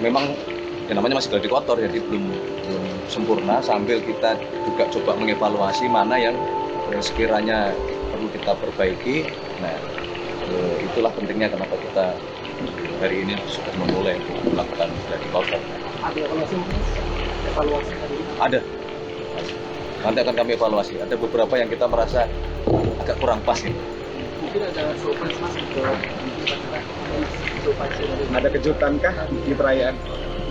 memang yang namanya masih gladi kotor, jadi belum sempurna, sambil kita juga coba mengevaluasi mana yang sekiranya perlu kita perbaiki. Nah, itulah pentingnya kenapa kita hari ini sudah memulai melakukan gladi kotor. Ada evaluasi mungkin? Evaluasi tadi? Ada. Nanti akan kami evaluasi. Ada beberapa yang kita merasa agak kurang pas ini. Mungkin ada surprise mas ke Ada kejutan kah di perayaan?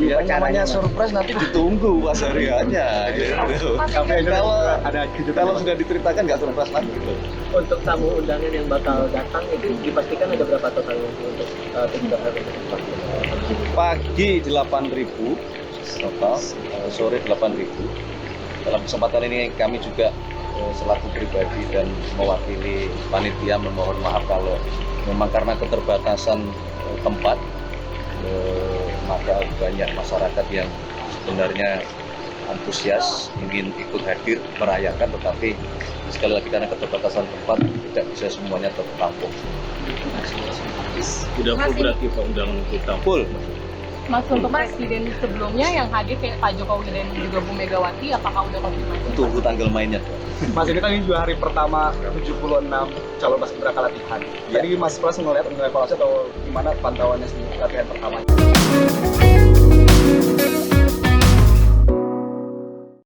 Ya, namanya surprise nanti ditunggu pas hariannya. Gitu. Ada kejutan. Kalau sudah diceritakan nggak surprise lagi gitu. untuk tamu undangan yang bakal datang itu dipastikan ada berapa totalnya untuk kejutan? Pagi 8.000 total, sore 8.000. Dalam kesempatan ini kami juga selaku pribadi dan mewakili panitia memohon maaf kalau memang karena keterbatasan tempat, maka banyak masyarakat yang sebenarnya antusias ingin ikut hadir merayakan, tetapi sekali lagi karena keterbatasan tempat tidak bisa semuanya tertampung. Udah full berarti Pak undangan kita. Full. Mas, untuk presiden sebelumnya yang hadir kayak Pak Jokowi dan juga Bu Megawati, apakah udah konfirmasi? Tunggu tanggal mainnya. Mas, ini kan ini juga hari pertama 76 calon paskibraka latihan. Ya. Tadi Mas Pras ngeliat evaluasi atau gimana pantauannya sendiri latihan pertama?